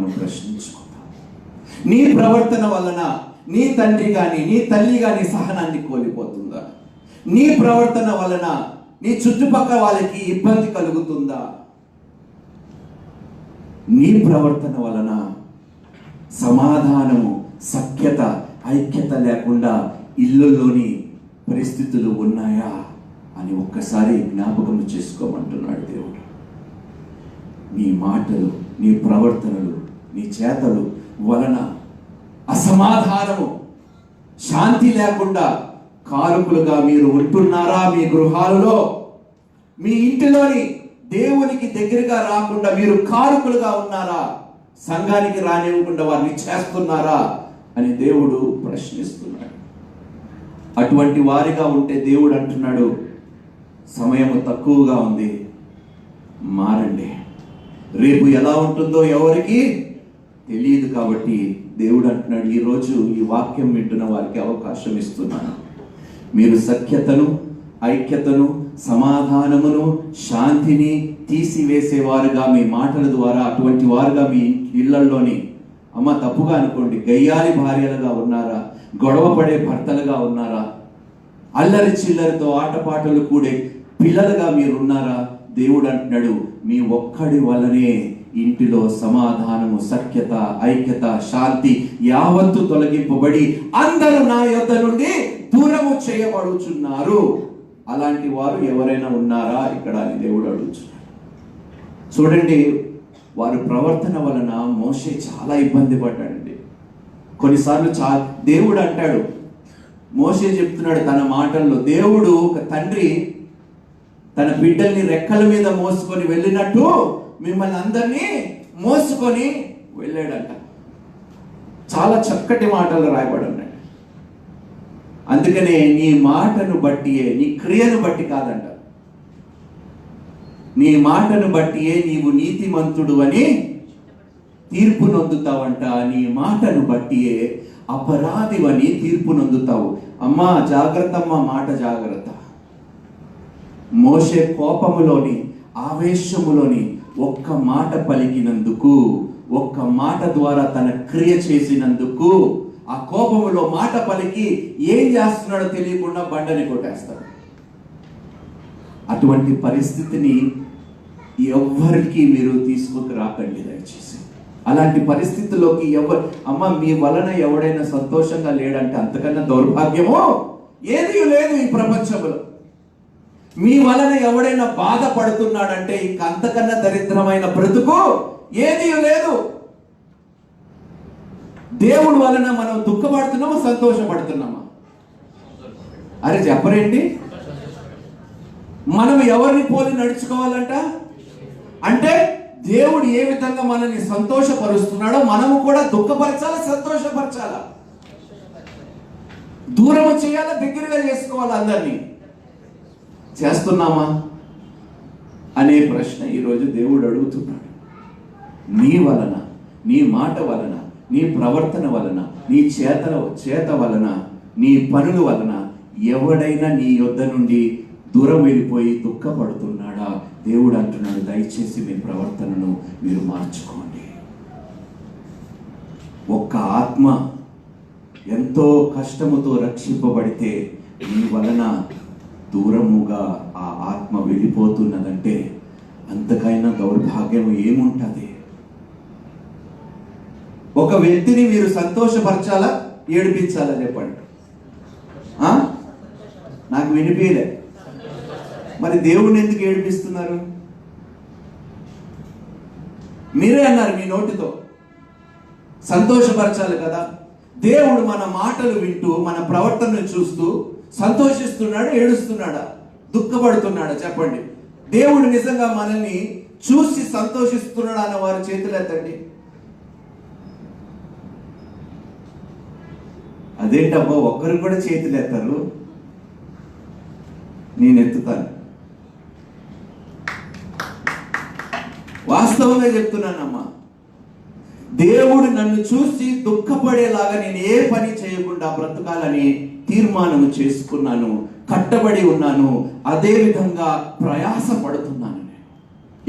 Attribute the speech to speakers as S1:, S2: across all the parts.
S1: మనం ప్రశ్నించుకుందాం. నీ ప్రవర్తన వలన నీ తండ్రి కానీ నీ తల్లి కానీ సహనాన్ని కోల్పోతుందా? నీ ప్రవర్తన వలన నీ చుట్టుపక్కల వాళ్ళకి ఇబ్బంది కలుగుతుందా? నీ ప్రవర్తన వలన సమాధానము, సఖ్యత, ఐక్యత లేకుండా ఇల్లులోని పరిస్థితులు ఉన్నాయా అని ఒక్కసారి జ్ఞాపకం చేసుకోమంటున్నాడు దేవుడు. నీ మాటలు, నీ ప్రవర్తనలు, నీ చేతలు వలన అసమాధానము, శాంతి లేకుండా కారకులుగా మీరు ఉంటున్నారా? మీ గృహాలలో, మీ ఇంటిలోని దేవునికి దగ్గరగా రాకుండా మీరు కారకులుగా ఉన్నారా? సంఘానికి రానివ్వకుండా వారిని చేస్తున్నారా అని దేవుడు ప్రశ్నిస్తున్నాడు. అటువంటి వారిగా ఉంటే దేవుడు అంటున్నాడు, సమయం తక్కువగా ఉంది, మారండి. రేపు ఎలా ఉంటుందో ఎవరికి తెలియదు. కాబట్టి దేవుడు అంటున్నాడు, ఈరోజు ఈ వాక్యం వింటున్న వారికి అవకాశం ఇస్తున్నాను. మీరు సఖ్యతను, ఐక్యతను, సమాధానమును, శాంతిని తీసివేసేవారుగా మీ మాటల ద్వారా, అటువంటి వారుగా మీ ఇళ్లలోని, అమ్మ తప్పుగా అనుకోండి, గయ్యాలి భార్యలుగా ఉన్నారా? గొడవ పడే భర్తలుగా ఉన్నారా? అల్లరి చిల్లరితో ఆటపాటలు కూడే పిల్లలుగా మీరున్నారా? దేవుడు అంటున్నాడు, మీ ఒక్కడి వల్లనే ఇంటిలో సమాధానము, సఖ్యత, ఐక్యత, శాంతి యావత్తు తొలగింపబడి అందరూ నా యొద్ద నుండి దూరము చేయబడుచున్నారు. అలాంటి వారు ఎవరైనా ఉన్నారా ఇక్కడ అని దేవుడు అడుగుతున్నాడు. చూడండి, వారి ప్రవర్తన వలన మోషే చాలా ఇబ్బంది పడ్డాడండి. కొన్నిసార్లు దేవుడు అంటాడు, మోషే చెప్తున్నాడు తన మాటల్లో, దేవుడు ఒక తండ్రి తన బిడ్డల్ని రెక్కల మీద మోసుకొని వెళ్ళినట్టు మిమ్మల్ని అందరినీ మోసుకొని వెళ్ళాడంట. చాలా చక్కటి మాటలు రాయబడున్నాయి. అందుకనే నీ మాటను బట్టియే, నీ క్రియను బట్టి కాదంట, నీ మాటను బట్టియే నీవు నీతిమంతుడు అని తీర్పు నొందుతావంట. నీ మాటను బట్టియే అపరాధివని తీర్పు నొందుతావు. అమ్మా జాగ్రత్త, అమ్మా మాట జాగ్రత్త. మోషే కోపములోని, ఆవేశములోని ఒక్క మాట పలికినందుకు, ఒక్క మాట ద్వారా తన క్రియ చేసినందుకు, ఆ కోపములో మాట పలికి ఏం చేస్తున్నాడో తెలియకుండా బండని కొట్టేస్తాడు. అటువంటి పరిస్థితిని ఎవ్వరికి మీరు తీసుకుని రాకండి దయచేసి. అలాంటి పరిస్థితుల్లోకి అమ్మ మీ వలన ఎవడైనా సంతోషంగా లేడంటే అంతకన్నా దౌర్భాగ్యమో ఏది లేదు ఈ ప్రపంచంలో. మీ వలన ఎవడైనా బాధపడుతున్నాడంటే ఇంక అంతకన్నా దరిద్రమైన బ్రతుకు ఏది లేదు. దేవుడి వలన మనం దుఃఖపడుతున్నామా, సంతోషపడుతున్నామా? అరే చెప్పరేంటి? మనం ఎవరిని పోలి నడుచుకోవాలంట అంటే దేవుడు ఏ విధంగా మనల్ని సంతోషపరుస్తున్నాడో మనము కూడా దుఃఖపరచాలా, సంతోషపరచాలా? దూరం చేయాలా, దగ్గరగా చేసుకోవాలా? అందరినీ చేస్తున్నామా అనే ప్రశ్న ఈరోజు దేవుడు అడుగుతున్నాడు. నీ వలన, నీ మాట వలన, నీ ప్రవర్తన వలన, నీ చేత వలన, నీ పనుల వలన ఎవడైనా నీ యొద్ద నుండి దూరం వెళ్ళిపోయి దుఃఖపడుతున్నాడా? దేవుడు అంటున్నాడు, దయచేసి మీ ప్రవర్తనను మీరు మార్చుకోండి. ఒక్క ఆత్మ ఎంతో కష్టముతో రక్షింపబడితే మీ వలన దూరముగా ఆ ఆత్మ వెళ్ళిపోతున్నదంటే అంతకైనా దౌర్భాగ్యం ఏముంటుంది? ఒక వ్యక్తిని మీరు సంతోషపరచాలా, ఏడిపించాలా? చెప్పండి. నాకు వినిపించలే. మరి దేవుడిని ఎందుకు ఏడిపిస్తున్నారు? మీరే అన్నారు మీ నోటితో సంతోషపరచాలి కదా. దేవుడు మన మాటలు వింటూ, మన ప్రవర్తనను చూస్తూ సంతోషిస్తున్నాడా, ఏడుస్తున్నాడా, దుఃఖపడుతున్నాడా? చెప్పండి. దేవుడు నిజంగా మనల్ని చూసి సంతోషిస్తున్నాడా అన్న వారి చేతులు ఎత్తండి. అదేంటబ్బా ఒక్కరు కూడా చేతులు ఎత్తారు? నేను ఎత్తుతాను. వాస్తవంగా చెప్తున్నానమ్మా, దేవుడు నన్ను చూసి దుఃఖపడేలాగా నేను ఏ పని చేయకుండా బ్రతకాలని తీర్మానం చేసుకున్నాను, కట్టబడి ఉన్నాను. అదే విధంగా ప్రయాస పడుతున్నాను.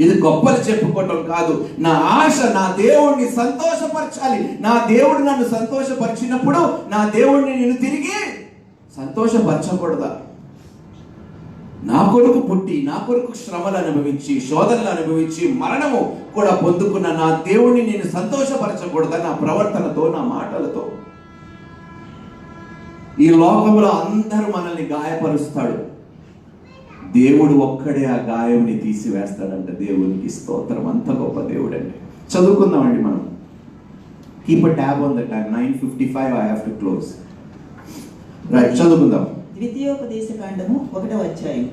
S1: ఇది గొప్పలు చెప్పుకోవటం కాదు. నా ఆశ నా దేవుడిని సంతోషపరచాలి. నా దేవుడు నన్ను సంతోషపరిచినప్పుడు నా దేవుడిని నేను తిరిగి సంతోషపరచకూడదా? నా కొరకు పుట్టి, నా కొరకు శ్రమలు అనుభవించి, శోధనలు అనుభవించి, మరణము కూడా పొందుకున్న నా దేవుడిని నేను సంతోషపరచకూడదా? నా ప్రవర్తనతో, నా మాటలతో. ఈ లోకంలో అందరూ మనల్ని గాయపరుస్తాడు. దేవుడు ఒక్కడే ఆ గాయంని తీసివేస్తాడంట. దేవునికి స్తోత్రం. అంత గొప్ప దేవుడు అండి. చదువుకుందామండి మనం. Keep a tab on the time. 9:55 I have to close. Right, చదువుకుందాం.
S2: ద్వితీయోపదేశ కాండము 1వ అధ్యాయం.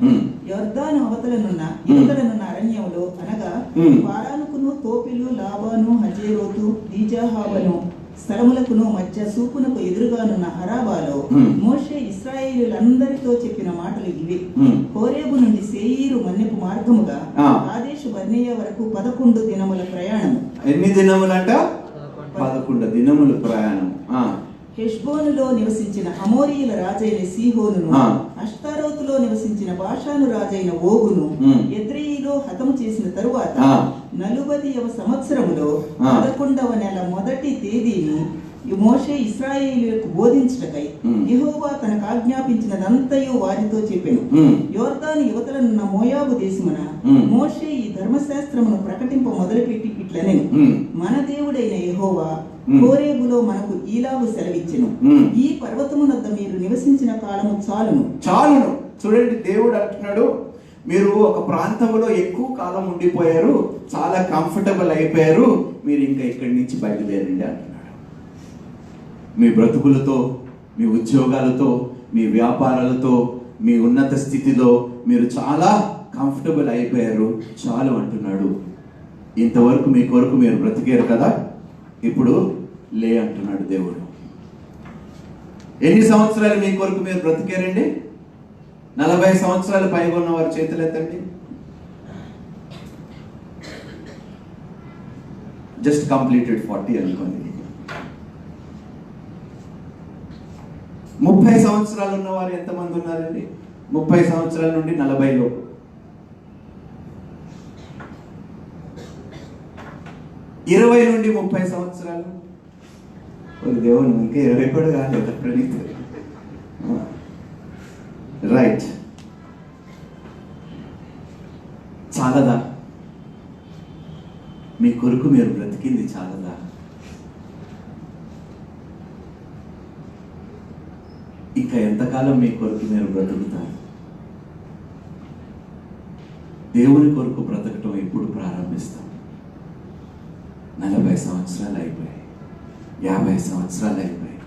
S2: యొర్దాను అవతలనున్న అరణ్యములో అనగా పారానుకును, తోపిలు, లాబాను, హజేరోతు, దీజాహాబను స్థలములకును మధ్య సూపునకు ఎదురుగానున్న అరాబాలో మోషే ఇశ్రాయేలీయులందరితో చెప్పిన మాటలు ఇవి. హోరేబు నుండి శేయీరు మన్నెపు మార్గముగా కాదేషు బర్నేయ వరకు 11 దినముల ప్రయాణము.
S1: ఎన్ని దినములంట? 11 దినముల ప్రయాణం.
S2: హెష్బోనులో నివసించిన అమోరీయుల రాజైన సీహోనును, అష్తారోతులో నివసించిన బాషాను రాజైన ఓగును ఎద్రెయిలో హతము చేసిన తరువాత 40వ సంవత్సరములో 11వ నెల మొదటి తేదీని మోషే ఇశ్రాయేలీయులకు బోధించుటకై యెహోవా తనకు ఆజ్ఞాపించినదంతయు వారితో చెప్పెను. యోర్దాను యువతలనున్న మోయాబు దేశమున మోషే ఈ ధర్మశాస్త్రమును ప్రకటింప మొదలుపెట్టి ఇట్లనెను. మన దేవుడైన యెహోవా హోరేబులో మనకు ఈలాగు సెలవిచ్చెను. ఈ పర్వతమునొద్ద మీరు నివసించిన కాలము చాలును.
S1: చూడండి, దేవుడు అంటున్నాడు, మీరు ఒక ప్రాంతంలో ఎక్కువ కాలం ఉండిపోయారు, చాలా కంఫర్టబుల్ అయిపోయారు, మీరు ఇంకా ఇక్కడి నుంచి బయలుదేరండి అంటున్నాడు. మీ బ్రతుకులతో, మీ ఉద్యోగాలతో, మీ వ్యాపారాలతో, మీ ఉన్నత స్థితిలో మీరు చాలా కంఫర్టబుల్ అయిపోయారు, చాలు అంటున్నాడు. ఇంతవరకు మీ కొరకు మీరు బ్రతికారు కదా, ఇప్పుడు లే అంటున్నాడు దేవుడు. ఎన్ని సంవత్సరాలు మీ కొరకు మీరు బ్రతికారండి? 40 సంవత్సరాలు పైగా ఉన్న వారి చేతులు ఎత్తండి. జస్ట్ కంప్లీటెడ్ 40 అనుకోండి. 30 సంవత్సరాలు ఉన్నవారు ఎంతమంది ఉన్నారండి? 30 సంవత్సరాల నుండి 40 లోపు. 20 నుండి 30 సంవత్సరాలు. దేవుడు ఇంకా 20 కూడా కాలేదు ప్రణీత్. రైట్, చాలదా? మీ కొరకు మీరు బ్రతికింది చాలదా? ఇంకా ఎంతకాలం మీ కొరకు మీరు బ్రతుకుతారు? దేవుని కొరకు బ్రతకటం ఎప్పుడు ప్రారంభిస్తాం? 40 సంవత్సరాలు అయిపోయాయి, 50 సంవత్సరాలు అయిపోయాయి,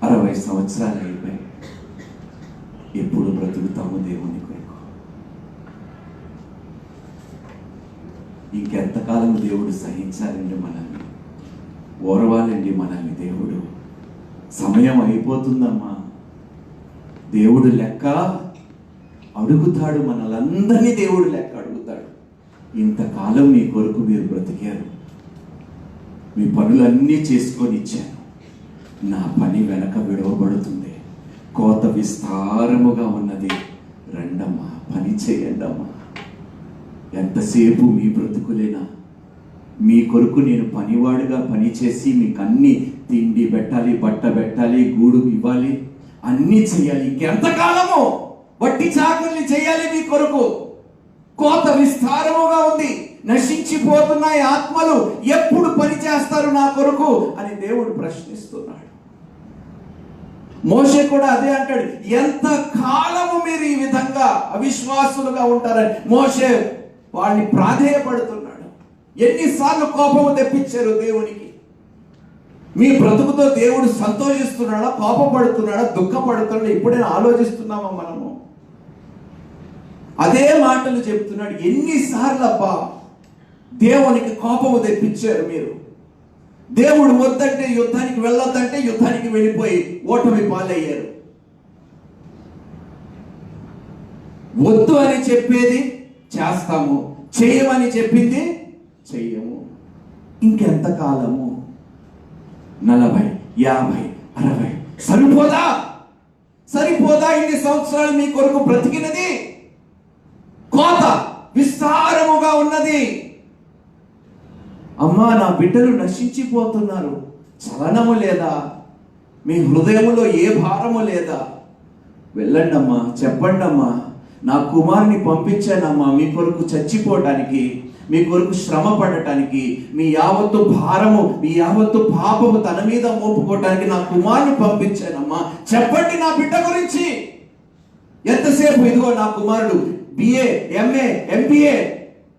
S1: 60 సంవత్సరాలు అయిపోయాయి. ఎప్పుడు బ్రతుకుతాము దేవుని కొరకు? ఇంకెంతకాలం దేవుడు సహించాలండి మనల్ని, ఓర్వాలండి మనల్ని దేవుడు? సమయం అయిపోతుందమ్మా. దేవుడు లెక్క అడుగుతాడు, మనలందరినీ దేవుడు లెక్క అడుగుతాడు. ఇంతకాలం మీ కొరకు మీరు బ్రతికారు, మీ పనులన్నీ చేసుకొని ఇచ్చాను, నా పని వెనక విడవబడుతుంది, కోత విస్తారముగా ఉన్నది, రండమ్మా పని చేయండమ్మా. ఎంతసేపు మీ బ్రతుకులేనా? మీ కొరకు నేను పనివాడుగా పనిచేసి మీకు అన్ని తిండి పెట్టాలి, బట్ట పెట్టాలి, గూడు ఇవ్వాలి, అన్నీ చెయ్యాలి. ఇంకెంతకాలము వట్టి చాకల్ని చేయాలి మీ కొరకు? కోత విస్తారముగా ఉంది, నశించిపోతున్నాయి ఆత్మలు, ఎప్పుడు పని చేస్తారు నా కొరకు అని దేవుడు ప్రశ్నిస్తున్నాడు. మోషే కూడా అదే అంటాడు, ఎంత కాలము మీరు ఈ విధంగా అవిశ్వాసులుగా ఉంటారని మోషే వాళ్ళని ప్రాధేయపడుతున్నాడు. ఎన్నిసార్లు కోపము తెప్పించారు దేవునికి? మీ బ్రతుకుతో దేవుడు సంతోషిస్తున్నాడా, కోపపడుతున్నాడా, దుఃఖపడుతున్నాడా? ఇప్పుడైనా ఆలోచిస్తున్నామా మనము? అదే మాటలు చెప్తున్నాడు. ఎన్నిసార్లు అబ్బా దేవునికి కోపము తెప్పించారు మీరు? దేవుడు వద్దంటే యుద్ధానికి వెళ్ళొద్దంటే యుద్ధానికి వెళ్ళిపోయి ఓటమి పాలయ్యారు. వద్దు అని చెప్పేది చేస్తాము, చేయమని చెప్పింది చెయ్యము. ఇంకెంతకాలము? 40, 50, 60 సరిపోదా? సరిపోదా? ఇన్ని సంవత్సరాలు మీ కొరకు బ్రతికినది? కోత విస్తారముగా ఉన్నది. అమ్మా, నా బిడ్డలు నశించిపోతున్నారు, చలనము లేదా? మీ హృదయములో ఏ భారము లేదా? వెళ్ళండి అమ్మా, చెప్పండి అమ్మా, నా కుమారుని పంపించానమ్మా మీ కొరకు చచ్చిపోవటానికి, మీ కొరకు శ్రమ పడటానికి, మీ యావత్తు భారము, మీ యావత్తు పాపము తన మీద మోపుకోవటానికి నా కుమారుని పంపించానమ్మా. చెప్పండి నా బిడ్డ గురించి. ఎంతసేపు ఇదిగో నా కుమారుడు బిఏ, ఎంఏ, ఎంబీఏ,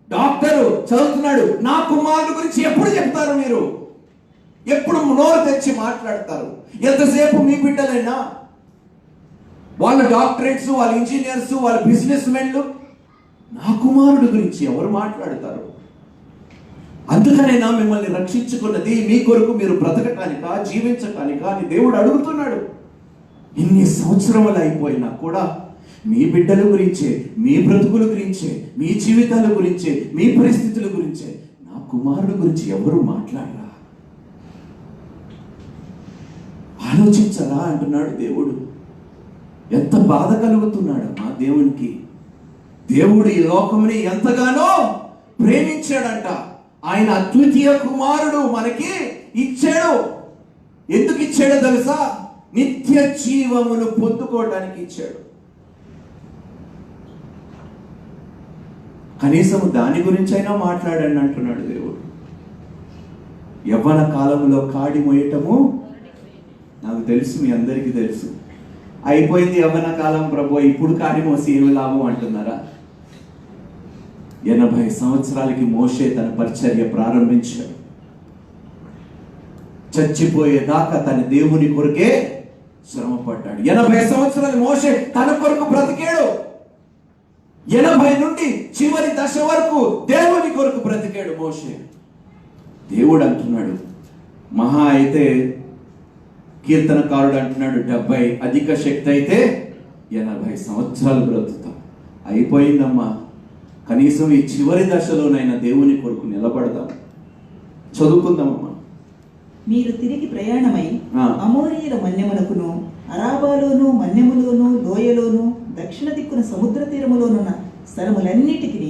S1: డాక్టరు చదువుతున్నాడు, నా కుమారుడు గురించి ఎప్పుడు చెప్తారు మీరు? ఎప్పుడు నోరు తెచ్చి మాట్లాడతారు? ఎంతసేపు మీ బిడ్డలైనా వాళ్ళ డాక్టరేట్స్, వాళ్ళ ఇంజనీర్స్, వాళ్ళ బిజినెస్ మెన్లు, నా కుమారుడు గురించి ఎవరు మాట్లాడతారు? అందుకనైనా మిమ్మల్ని రక్షించుకున్నది మీ కొరకు మీరు బ్రతకటానిక, జీవించటానిక అని దేవుడు అడుగుతున్నాడు. ఇన్ని సంవత్సరములు అయిపోయినా కూడా మీ బిడ్డల గురించే, మీ బ్రతుకుల గురించే, మీ జీవితాల గురించే, మీ పరిస్థితుల గురించే, నా కుమారుడు గురించి ఎవరు మాట్లాడరా? ఆలోచించరా అంటున్నాడు దేవుడు. ఎంత బాధ కలుగుతున్నాడు మా దేవునికి. దేవుడు ఈ లోకముని ఎంతగానో ప్రేమించాడంట. ఆయన అద్వితీయ కుమారుడు మనకి ఇచ్చాడు. ఎందుకు ఇచ్చాడో తెలుసా? నిత్య జీవమును పొందుకోవడానికి ఇచ్చాడు. కనీసం దాని గురించి అయినా మాట్లాడండి అంటున్నాడు దేవుడు. యవ్వన కాలంలో కాడి మోయటము నాకు తెలుసు, మీ అందరికీ తెలుసు. అయిపోయింది యవ్వన కాలం ప్రభు, ఇప్పుడు కాడి మోసి ఏమి లాభం అంటున్నారా? 80 సంవత్సరాలకి మోషే తన పరిచర్య ప్రారంభించాడు. చచ్చిపోయేదాకా తన దేవుని కొరకే శ్రమ పడ్డాడు. 80 సంవత్సరాలు మోషే తన కొరకు బ్రతికాడు. 80 నుండి చివరి దశ వరకు దేవుని కొరకు బ్రతికాడు మోషే. దేవుడు అంటున్నాడు, మహా అయితే కీర్తనకారుడు అంటున్నాడు 70, అధిక శక్తి అయితే 80 సంవత్సరాలు బ్రతుకుతాం. అయిపోయిందమ్మా, కనీసం ఈ చివరి దశలోనైనా దేవుని కొరకు నిలబడదాం, చదువుకుందామమ్మా.
S2: మీరు తిరిగి ప్రయాణమై అమోరీయుల మన్యమునకును, అరాబాలోను మన్యములోను, లోయలోను, దక్షిణ దిక్కున సముద్ర తీరములోనున్న స్థలములన్నిటికీ,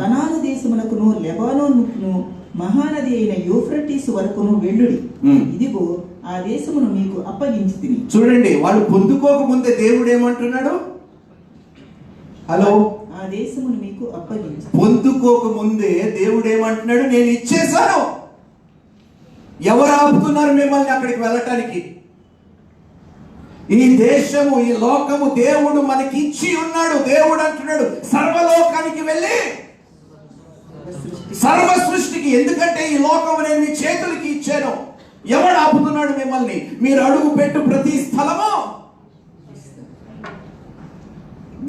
S2: కనాను దేశమునకును, లెబానోనుకును, మహానది అయిన యూఫ్రటీసు వరకును వెళ్ళుడి. ఇదిగో ఆ దేశమును మీకు అప్పగించి. చూడండి, వాళ్ళు పొందుకోక ముందే దేవుడు ఏమంటున్నాడు? హలో, ఆ దేశమును మీకు అప్పగించి. పొందుకోక ముందే దేవుడు ఏమంటున్నాడు? నేను ఇచ్చేశాను. ఎవరు ఆపుతున్నారు మిమ్మల్ని అక్కడికి వెళ్ళటానికి? ఈ దేశము, ఈ లోకము దేవుడు మనకి ఇచ్చి ఉన్నాడు. దేవుడు అంటున్నాడు సర్వలోకానికి వెళ్ళి, సర్వ సృష్టికి. ఎందుకంటే ఈ లోకము నేను మీ చేతులకి ఇచ్చాను. ఎవడు ఆపుతున్నాడు మిమ్మల్ని? మీరు అడుగు పెట్టు ప్రతి స్థలము.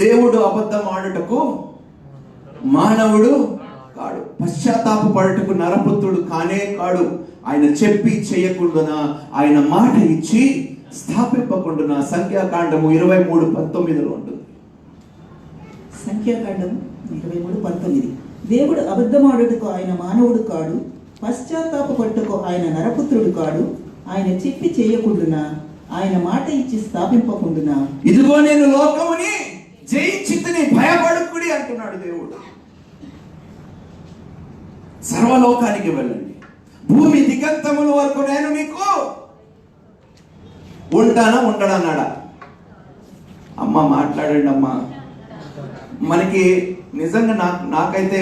S2: దేవుడు అబద్ధం ఆడుటకు మానవుడు కాడు, పశ్చాత్తాపపడుటకు నరపుత్రుడు కానే కాడు. ఆయన చెప్పి చేయకుండా, ఆయన మాట ఇచ్చి స్థాపింపకుండా. సంఖ్యాకాండము 23:19 ఉంటుంది. సంఖ్యాకాండము 23:19. దేవుడు అబద్ధమాడుటకు ఆయన మానవుడు కాడు, పశ్చాత్తాపపట్టుకు ఆయన నరపుత్రుడు కాడు. ఆయన చెప్పి చేయకుండునా, ఆయన మాట ఇచ్చి స్థాపింపకుండునా. ఇదిగో నేను లోకముని జయించితిని, భయపడకుడి అంటున్నాడు దేవుడు. సర్వలోకానికి వెళ్ళండి, భూమి దిగంతముల వరకు నేను మీకు ఉంటానా ఉండడన్నాడా? అమ్మ మాట్లాడండి అమ్మా. మనకి నిజంగా నాకైతే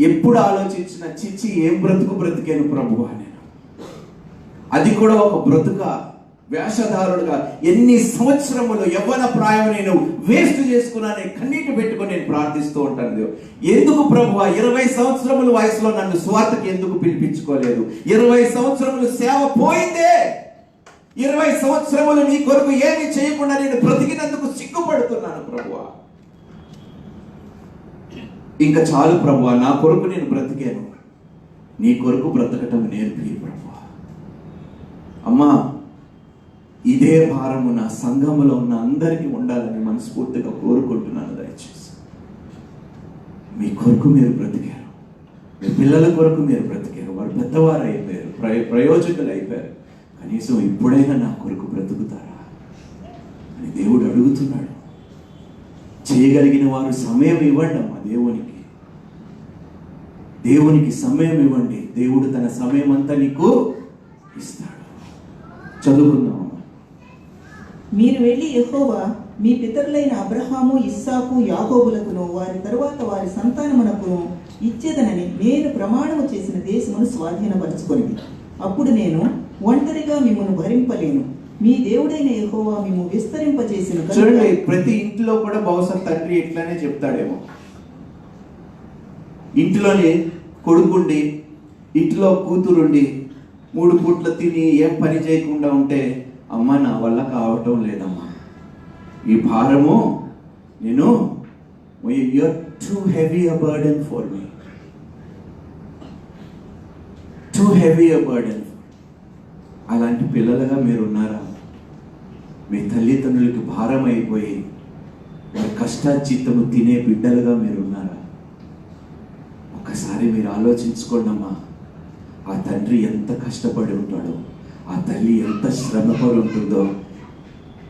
S2: ఎప్పుడు ఆలోచించిన, చిచ్చి ఏం బ్రతికాను ప్రభు అని. అది కూడా ఒక బ్రతుక, వేషధారుడుగా ఎన్ని సంవత్సరములు యవ్వన ప్రాయం నేను వేస్ట్ చేసుకున్నాను, కన్నీటి పెట్టుకొని నేను ప్రార్థిస్తూ ఉంటాను. దేవు, ఎందుకు ప్రభువా 20 సంవత్సరముల వయసులో నన్ను స్వార్థకి ఎందుకు పిలిపించుకోలేదు? 20 సంవత్సరములు సేవ పోయిందే. 20 సంవత్సరములు నీ కొరకు ఏమి చేయకుండా నేను బ్రతికినందుకు సిగ్గుపడుతున్నాను ప్రభువా. ఇంకా చాలు ప్రభువా, నా కొరకు నేను బ్రతికాను, నీ కొరకు బ్రతకటం నేర్పి ప్రభువా. అమ్మా, ఇదే భారము నా సంఘములో ఉన్న అందరికీ ఉండాలని మనస్ఫూర్తిగా కోరుకుంటున్నాను. దయచేసి మీ కొరకు మీరు బ్రతికారు, మీ పిల్లల కొరకు మీరు బ్రతికారు, వారు పెద్దవారు అయిపోయారు, ప్రయోజకులు అయిపోయారు. కనీసం ఇప్పుడైనా నా కొరకు బ్రతుకుతారా అని దేవుడు అడుగుతున్నాడు. చేయగలిగిన వారు సమయం ఇవ్వండి అమ్మా దేవునికి.
S1: దేవునికి సమయం ఇవ్వండి, దేవుడు తన సమయం అంతా నీకు ఇస్తాడు. చదువుకుందాం.
S3: మీరు వెళ్ళి యెహోవా మీ పితరులైన అబ్రహాము, ఇస్సాకు, యాకోబులకును వారి తరువాత వారి సంతానమునకును ఇచ్చేదనని నేను ప్రమాణము చేసిన దేశమును స్వాధీనపరచుకొనిది. అప్పుడు నేను ఒంటరిగా మిమ్మల్ని భరింపలేను. మీ దేవుడైన యెహోవా మిమ్ము విస్తరింపజేసిన కనుక.
S1: చూడండి, ప్రతి ఇంట్లో కూడా బహుశా తండ్రి ఇట్లానే చెప్తాడేమో. ఇంటిలోనే కొడుకుండి, ఇంటిలో కూతురుండి, 3 పూట్ల తిని ఏం పని చేయకుండా ఉంటే, అమ్మ నా వల్ల కావటం లేదమ్మా, ఈ భారము నేను you're too heavy a burden for me, too heavy a burden. అలాంటి పిల్లలుగా మీరు ఉన్నారా? మీ తల్లిదండ్రులకి భారం అయిపోయి వారి కష్టార్జితము తినే బిడ్డలుగా మీరు ఉన్నారా? ఒక్కసారి మీరు ఆలోచించుకోండి అమ్మా. ఆ తండ్రి ఎంత కష్టపడి ఉంటాడో, ఆ తల్లి ఎంత శ్రమపడి ఉంటుందో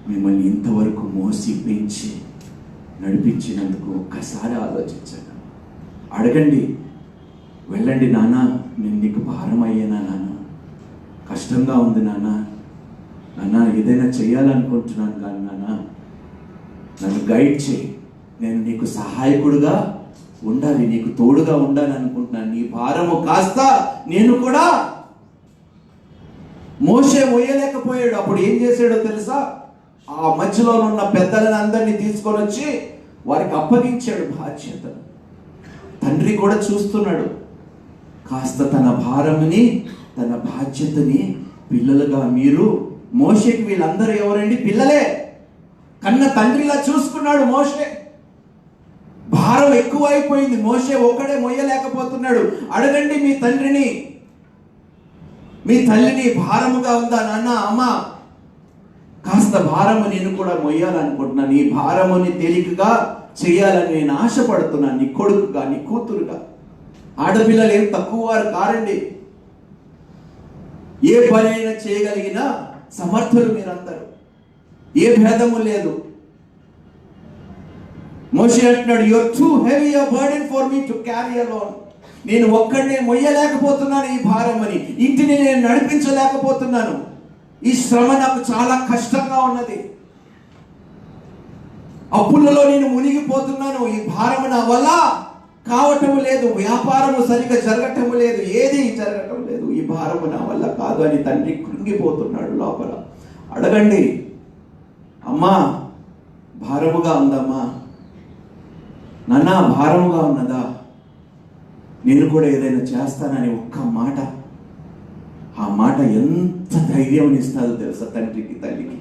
S1: మిమ్మల్ని ఇంతవరకు మోసి పెంచి నడిపించినందుకు ఒక్కసారి ఆలోచించండి. అడగండి, వెళ్ళండి నాన్న, నేను నీకు భారం అయ్యానా నాన్న, కష్టంగా ఉంది నాన్న, నాన్న ఏదైనా చేయాలనుకుంటున్నాను కానీ నాన్న నన్ను గైడ్ చేయి, నేను నీకు సహాయకుడుగా ఉండాలి, నీకు తోడుగా ఉండాలి అనుకుంటున్నాను, నీ భారము కాస్త నేను కూడా. మోషే మోయలేకపోయాడు. అప్పుడు ఏం చేశాడో తెలుసా? ఆ మధ్యలో ఉన్న పెద్దలను అందరినీ తీసుకొని వచ్చి వారికి అప్పగించాడు బాధ్యతను. తండ్రి కూడా చూస్తున్నాడు. కాస్త తన భారముని, తన బాధ్యతని పిల్లలుగా మీరు, మోషేకి వీళ్ళందరూ ఎవరండి? పిల్లలే. కన్న తండ్రిలా చూసుకున్నాడు మోషే. భారం ఎక్కువ అయిపోయింది, మోషే ఒక్కడే మొయ్యలేకపోతున్నాడు. అడగండి మీ తండ్రిని, మీ తల్లిని, భారముగా ఉందా నాన్న, అమ్మ కాస్త భారము నేను కూడా మొయ్యాలనుకుంటున్నాను, ఈ భారముని తేలికగా చేయాలని నేను ఆశపడుతున్నాను, నీ కొడుకుగా, నీ కూతురుగా. ఆడపిల్లలు ఏం తక్కువ వారు కారండి. ఏ పని అయినా చేయగలిగిన సమర్థులు మీరందరూ, ఏ భేదము లేదు. మోషే అంటున్నాడు, you're too heavy a burden for me to carry alone. నేను ఒక్కడే మొయ్యలేకపోతున్నాను ఈ భారం అని, ఇంటిని నేను నడిపించలేకపోతున్నాను, ఈ శ్రమ నాకు చాలా కష్టంగా ఉన్నది, అప్పులలో నేను మునిగిపోతున్నాను, ఈ భారం నా వల్ల కావటము లేదు, వ్యాపారము సరిగ్గా జరగటము లేదు, ఏది జరగటం లేదు, ఈ భారము నా వల్ల కాదు అని తండ్రి కృంగిపోతున్నాడు లోపల. అడగండి, అమ్మా భారముగా ఉందమ్మా, నాన్న భారముగా ఉన్నదా, నేను కూడా ఏదైనా చేస్తానని ఒక్క మాట, ఆ మాట ఎంత ధైర్యం ఇస్తుందో తెలుసా తండ్రికి, తల్లికి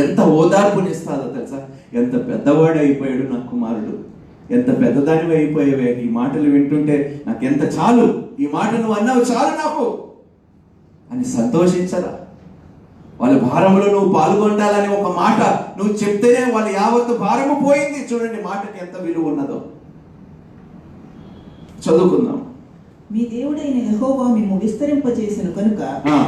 S1: ఎంత ఓదార్పునిస్తుందో తెలుసా. ఎంత పెద్దవాడు అయిపోయాడు నా కుమారుడు, ఎంత పెద్దదానివి అయిపోయావే, ఈ మాటలు వింటుంటే నాకు ఎంత చాలు, ఈ మాట నువ్వు అన్నావు చాలు నాకు అని సంతోషించరా? వాళ్ళ భారంలో నువ్వు పాల్గొంటాలని ఒక మాట నువ్వు చెప్తేనే వాళ్ళ యావత్తు భారము పోయింది. చూడండి మాటకి ఎంత విలువ ఉన్నదో. చదువుకుందాం.
S3: మీ దేవుడైన యెహోవా మిమ్ము విస్తరింపజేసిన కనుక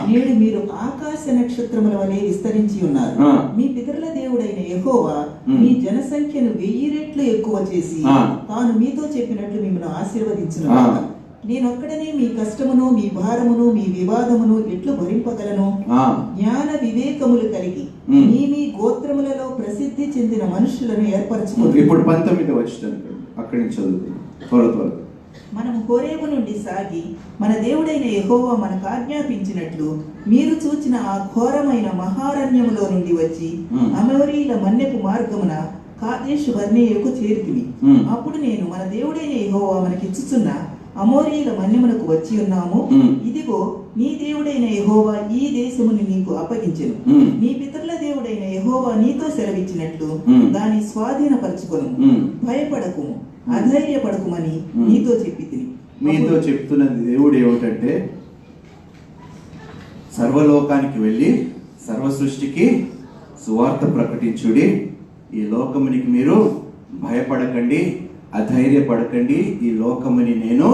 S3: నేడు మీరు ఆకాశ నక్షత్రముల వలె విస్తరించి ఉన్నారు. మీ పితరుల దేవుడైన యెహోవా మీ జనసంఖ్యను 1000 రెట్లు ఎక్కువ చేసి తాను మీతో చెప్పినట్లు మిమ్మల్ని ఆశీర్వదించును. నేనొక్కడనే మీ కష్టమును, మీ భారమును, మీ వివాదమును ఎట్లు భరింపగలను? జ్ఞాన వివేకములు కలిగి మీ గోత్రములలో ప్రసిద్ధి చెందిన మనుషులను ఏర్పరచుకోండి.
S1: ఇప్పుడు 19వ వచనం అక్కడి నుంచి చదువుకుందాం.
S3: మనము హోరేబు నుండి సాగి మన దేవుడైన యెహోవా మనకు ఆజ్ఞాపించినట్లు మీరు చూచిన ఆ ఘోరమైన మహారణ్యములో నుండి వచ్చి అమోరీల మన్నెపు మార్గమున కాదేషు బర్నేయుకు చేరితిమి. అప్పుడు నేను మన దేవుడైన యెహోవా మనకిచ్చుచున్న అమోరీల మన్యమునకు వచ్చి ఉన్నాము. ఇదిగో నీ దేవుడైన యెహోవా ఈ దేశముని నీకు అప్పగించెను. నీ పితరుల దేవుడైన యెహోవా నీతో సెలవిచ్చినట్లు దాన్ని స్వాధీనపరచుకొను. భయపడకుము, అధైర్యపడకుమని నీతో చెప్పితిని.
S1: మీతో చెప్తున్నది దేవుడు ఏమిటంటే, సర్వలోకానికి వెళ్ళి సర్వ సృష్టికి సువార్త ప్రకటించుడి. ఈ లోకమునికి మీరు భయపడకండి, అధైర్యపడకండి, ఈ లోకముని నేను.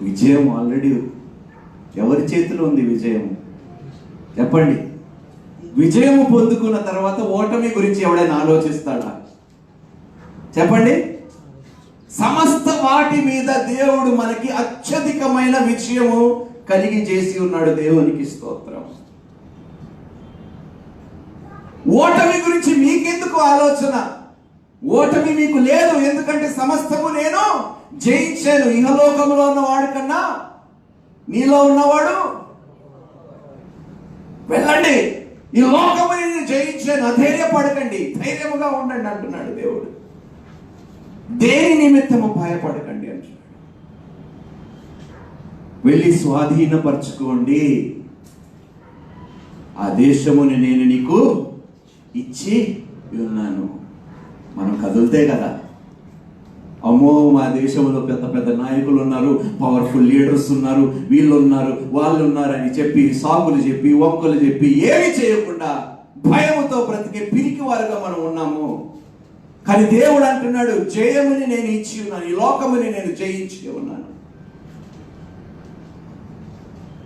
S1: విజయం ఆల్రెడీ ఎవరి చేతిలో ఉంది? విజయం చెప్పండి. విజయము పొందుకున్న తర్వాత ఓటమి గురించి ఎవడైనా ఆలోచిస్తాడా? చెప్పండి.
S2: సమస్త వాటి మీద దేవుడు మనకి అత్యధికమైన విజయము కలిగి చేసి ఉన్నాడు. దేవునికి స్తోత్రం. ఓటమి గురించి మీకెందుకు ఆలోచన? ఓటమి మీకు లేదు, ఎందుకంటే సమస్తము నేను జయించాను. ఇహలోకంలో ఉన్నవాడు కన్నా నీలో ఉన్నవాడు వెళ్ళండి, ఈ లోకముని నేను జయించాను, అధైర్యపడకండి, ధైర్యముగా ఉండండి అంటున్నాడు దేవుడు. దేని నిమిత్తము భయపడకండి అంటున్నాడు. వెళ్ళి స్వాధీనపరచుకోండి, ఆ దేశముని నేను నీకు ఇచ్చి ఉన్నాను. మనం కదులుతే కదా, అమ్మో మా దేశంలో పెద్ద పెద్ద నాయకులు ఉన్నారు, పవర్ఫుల్ లీడర్స్ ఉన్నారు, వీళ్ళు ఉన్నారు, వాళ్ళు ఉన్నారని చెప్పి సాగులు చెప్పి వంకలు చెప్పి ఏమి చేయకుండా భయముతో బ్రతికే పిరికి వారుగా మనం ఉన్నాము. కానీ దేవుడు అంటున్నాడు, జయముని నేను ఇచ్చి ఉన్నాను, ఈ లోకముని నేను జయించి ఉన్నాను.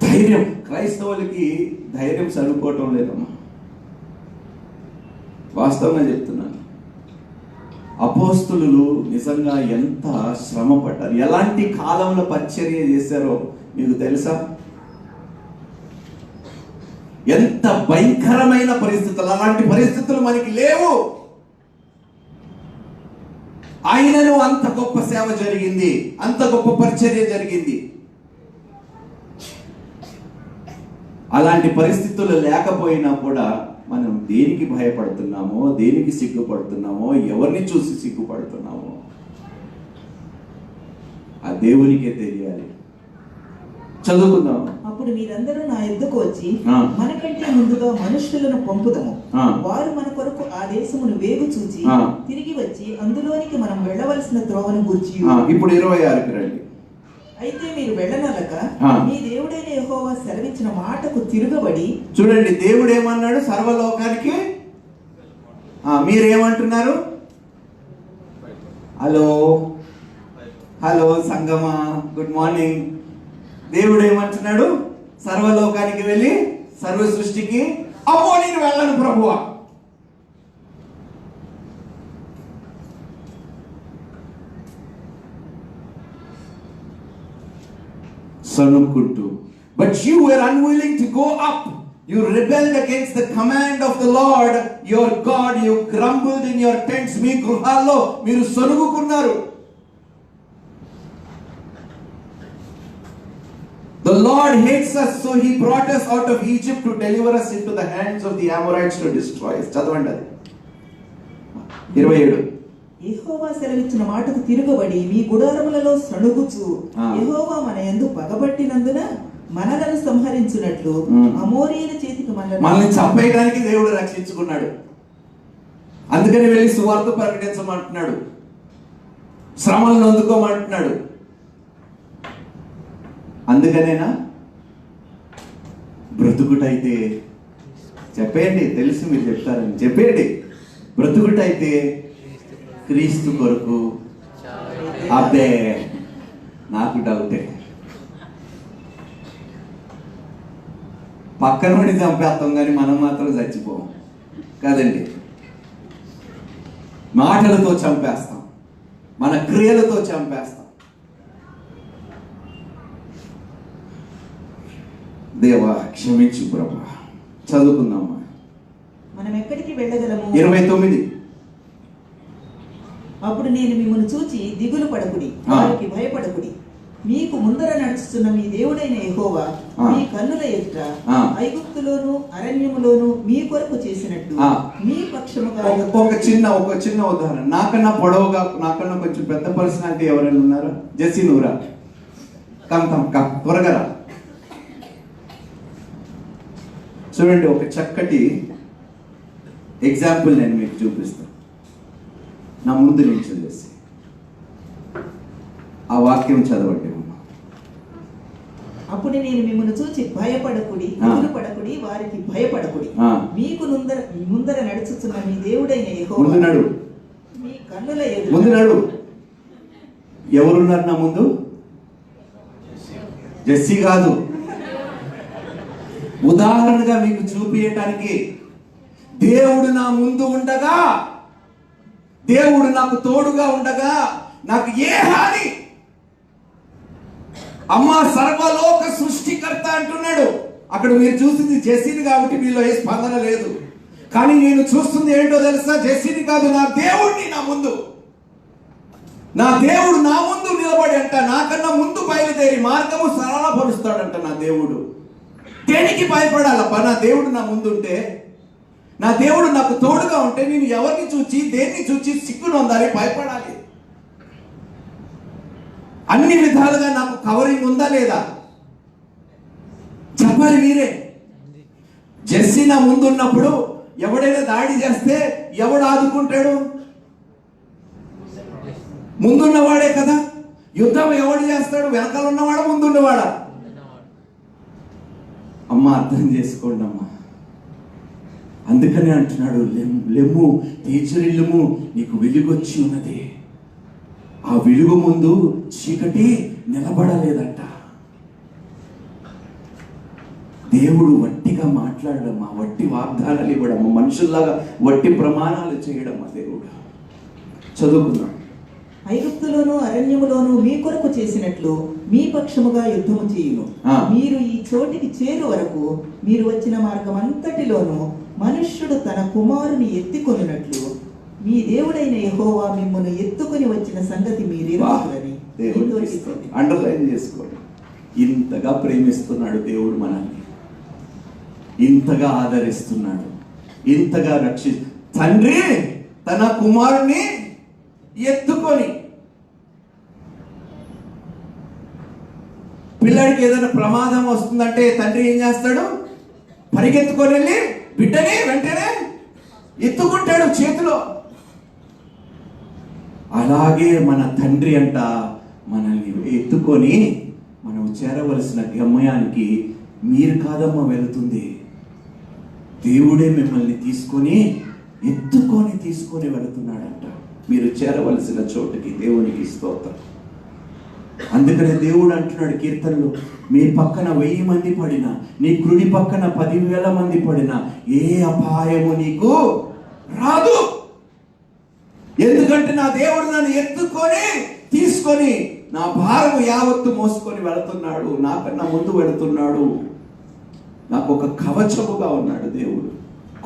S2: ధైర్యం, క్రైస్తవులకి ధైర్యం సరిపోవటం లేదమ్మా, వాస్తవంగా చెప్తున్నాను. అపోస్తులు నిజంగా ఎంత శ్రమ పడ్డారు, ఎలాంటి కాలంలో పరిచర్య చేశారో మీకు తెలుసా? ఎంత భయంకరమైన పరిస్థితులు, అలాంటి పరిస్థితులు మనకి లేవు. ఆయనను అంత గొప్ప సేవ జరిగింది, అంత గొప్ప పరిచర్య జరిగింది. అలాంటి పరిస్థితులు లేకపోయినా కూడా మనం దేనికి భయపడుతున్నామో, దేనికి సిగ్గుపడుతున్నామో, ఎవరిని చూసి సిగ్గుపడుతున్నామో ఆ దేవునికే తెలియాలి. చదువుకుందాం.
S3: అప్పుడు మీరందరూ నా యొద్దకు వచ్చి మనకంటే ముందుగా మనుషులను పంపుదము, వారు మన కొరకు ఆ దేశమును వేగు చూచి తిరిగి వచ్చి అందులోనికి మనం వెళ్ళవలసిన త్రోవను గూర్చి.
S2: ఇప్పుడు 26కి రండి.
S3: అయితే మీరు వెళ్ళనలక మీ దేవుడైన యెహోవా సెలవిచ్చిన మాటకు తిరగబడి.
S2: చూడండి, దేవుడు ఏమన్నాడు? సర్వలోకానికి. మీరేమంటున్నారు? హలో హలో సంగమా, గుడ్ మార్నింగ్. దేవుడు ఏమంటున్నాడు? సర్వలోకానికి వెళ్ళి సర్వ సృష్టికి. అమ్మో నేను వెళ్ళను ప్రభువా. సనుక్కుంటూ, but you were unwilling to go up. You rebelled against the command of the Lord your God. You grumbled in your tents. మీ గృహాల్లో మీరు సనుగుకున్నారు. The Lord hates us, so he brought us out of Egypt to deliver us into the hands of the Amorites to destroy us. చదవండి అది 27.
S3: యెహోవా సెలవిచ్చిన మాటకు తిరగబడి మీ గుడారములలో సణుగుచు యెహోవా మన యందు పగబట్టినందున మనలను సంహరించునట్లు అమోరీయుల చేతికి
S2: మనల్ని చంపేయడానికి దేవుడు రక్షించుకున్నాడు. అందుకని వెళ్ళి సువార్త ప్రకటించమంటున్నాడు, శ్రమలను అందుకోమంటున్నాడు. అందుకనేనా? బ్రతుకుటైతే చెప్పేయండి, తెలిసి మీరు చెప్తారని చెప్పేయండి. బ్రతుకుటైతే క్రీస్తు కొరకు. అబ్బే నాకు డౌటే. పక్కన పడి చంపేస్తాం కానీ మనం మాత్రం చచ్చిపోం కదండి. మాటలతో చంపేస్తాం, మన క్రియలతో చంపేస్తాం. దేవా క్షమించు ప్రభు. చదువుకుందామా.
S3: మనం ఎక్కడికి వెళ్ళగలము?
S2: 29.
S3: అప్పుడు నేను మిమ్మల్ని చూచి దిగులు పడకుడి, వారికి భయపడకుడి. మీకు ముందర నడుస్తున్న మీ దేవుడైన యెహోవా మీ కన్నుల ఎదుట ఐగుప్తులోను అరణ్యములోను మీ కొరకు చేసినట్టు మీ పక్షముగా.
S2: ఒక చిన్న ఉదాహరణ. నాకన్నా పొడవుగా, నాకన్నా కొంచెం పెద్ద పర్సనాలిటీ ఎవరైనా ఉన్నారా? జెస్సీ నూరా, కమ్ త్వరగా రా. చూడండి, ఒక చక్కటి ఎగ్జాంపుల్ నేను మీకు చూపిస్తాను. నా ముందు నుంచి చేసి ఆ వాక్యం చదవండి.
S3: అప్పుడు నేను మిమ్మల్ని చూచి భయపడకుడి, దిగులు పడకుడి, వారికి భయపడకుడి. మీకు ముందర నడుచుతున్న మీ దేవుడైన యెహోవా మీ కన్నుల ఎదుట.
S2: ముందు నడు. ఎవరున్నారు నా ముందు? జెస్సీ కాదు. ఉదాహరణగా మీకు చూపించటానికి, దేవుడు నా ముందు ఉండగా, దేవుడు నాకు తోడుగా ఉండగా, నాకు ఏ హాని. అమ్మ సర్వలోక సృష్టికర్త అంటున్నాడు. అక్కడ మీరు చూసింది జెస్సీని కాబట్టి మీలో ఏ స్పందన లేదు. కానీ నేను చూస్తుంది ఏంటో తెలుసా? జెస్సీని కాదు, నా దేవుడిని. నా దేవుడు నా ముందు నిలబడి అంట, నాకన్నా ముందు బయలుదేరి మార్గము సరళపరుస్తాడంట నా దేవుడు. దేనికి భయపడాలప్ప? నా దేవుడు నా ముందుంటే, నా దేవుడు నాకు తోడుగా ఉంటే నేను ఎవరిని చూచి దేన్ని చూచి సిగ్గునొందాలి, భయపడాలి? అన్ని విధాలుగా నాకు కవరింగ్ ఉందా లేదా చెప్పాలి మీరే. జెస్సీ నా ముందున్నప్పుడు ఎవడైనా దాడి చేస్తే ఎవడు ఆదుకుంటాడు? ముందున్నవాడే కదా. యుద్ధం ఎవడు చేస్తాడు? వెనకాల ఉన్నవాడా, ముందున్నవాడా? అమ్మ అర్థం చేసుకోండి అమ్మా. అందుకనే అంటున్నాడు, లెమ్ము తేజరిల్లుము, నీకు వెలుగొచ్చి ఉన్నది. ఆ వెలుగు ముందు చీకటి నిలబడలేదంట. దేవుడు వట్టిగా మాట్లాడమ్మా, వట్టి వాగ్దానాలు ఇవ్వడమ్మా, మనుషుల్లాగా వట్టి ప్రమాణాలు చేయడమ్మా దేవుడు. చదువుకుందాం.
S3: ఐగుప్తులోను అరణ్యములోను మీ కొరకు చేసినట్లు మీ పక్షముగా యుద్ధము చేయును. మీరు ఈ చోటికి చేరు వరకు మీరు వచ్చిన మార్గం అంతటిలోను మనుష్యుడు తన కుమారుని ఎత్తికొనున్నట్లు మీ దేవుడైన యెహోవా మిమ్మల్ని ఎత్తుకొని వచ్చిన సంగతి మీరు ఎరుగుదురని.
S2: అండర్లైన్ చేసుకోండి. ఇంతగా ప్రేమిస్తున్నాడు దేవుడు మనల్ని, ఇంతగా ఆదరిస్తున్నాడు, ఇంతగా తండ్రి తన కుమారుని ఎత్తుకొని. పిల్లడికి ఏదైనా ప్రమాదం వస్తుందంటే తండ్రి ఏం చేస్తాడు? పరిగెత్తుకొని వెళ్ళి బిడ్డని వెంటనే ఎత్తుకుంటాడు చేతిలో. అలాగే మన తండ్రి అంట మనల్ని ఎత్తుకొని మనం చేరవలసిన గమ్యానికి మీరు కాదమ్మా వెళుతుంది, దేవుడే మిమ్మల్ని తీసుకొని వెళుతున్నాడంట. మీరు చేరవలసిన చోటుకి. దేవునికి స్తోత్రం. అందుకనే దేవుడు అంటున్నాడు కీర్తనలో, మీ పక్కన 1000 మంది పడినా, నీ కుడి పక్కన 10,000 మంది పడినా ఏ అపాయము నీకు రాదు. ఎందుకంటే నా దేవుడు నన్ను ఎత్తుకొని తీసుకొని నా భారము యావత్తు మోసుకొని వెళుతున్నాడు, నాకన్నా ముందు వెళుతున్నాడు. నాకు ఒక కవచముగా ఉన్నాడు దేవుడు,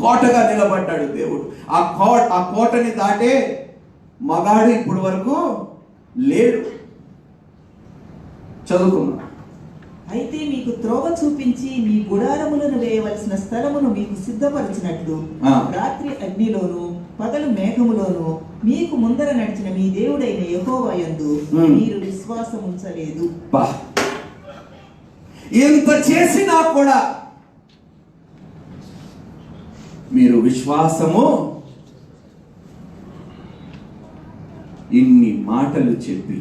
S2: కోటగా నిలబడ్డాడు దేవుడు. ఆ కోటని దాటే మగాడు ఇప్పుడు వరకు లేడు. చదువుకున్నా.
S3: అయితే మీకు త్రోవ చూపించి మీ గుడారములను వేయవలసిన స్థలమును మీకు సిద్ధపరిచినట్లు రాత్రి అగ్నిలోను పగలు మేఘములోను మీకు ముందర నడిచిన మీ దేవుడైన యెహోవా యందు మీరు విశ్వాసం ఉంచలేదు.
S2: ఎంత చేసినా కూడా మీరు విశ్వాసము, ఇన్ని మాటలు చెప్పి,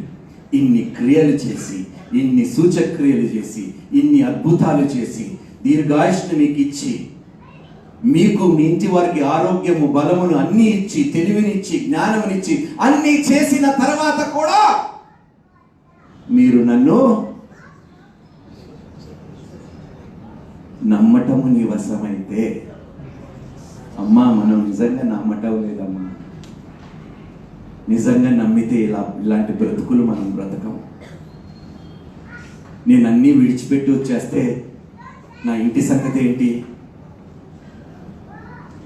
S2: ఇన్ని క్రియలు చేసి, ఇన్ని సూచక్రియలు చేసి, ఇన్ని అద్భుతాలు చేసి, దీర్ఘాయుష్ను మీకు ఇచ్చి, మీకు మీ ఇంటి వారికి ఆరోగ్యము, బలమును అన్ని ఇచ్చి, తెలివినిచ్చి, జ్ఞానమునిచ్చి, అన్ని చేసిన తర్వాత కూడా మీరు నన్ను నమ్మటము నీ వశమైతే, అమ్మా మనం నిజంగా నమ్మటం లేదమ్మా. నిజంగా నమ్మితే ఇలాంటి బ్రతుకులు మనం బ్రతకం. నేను అన్నీ విడిచిపెట్టి వచ్చేస్తే నా ఇంటి సంగతి ఏంటి?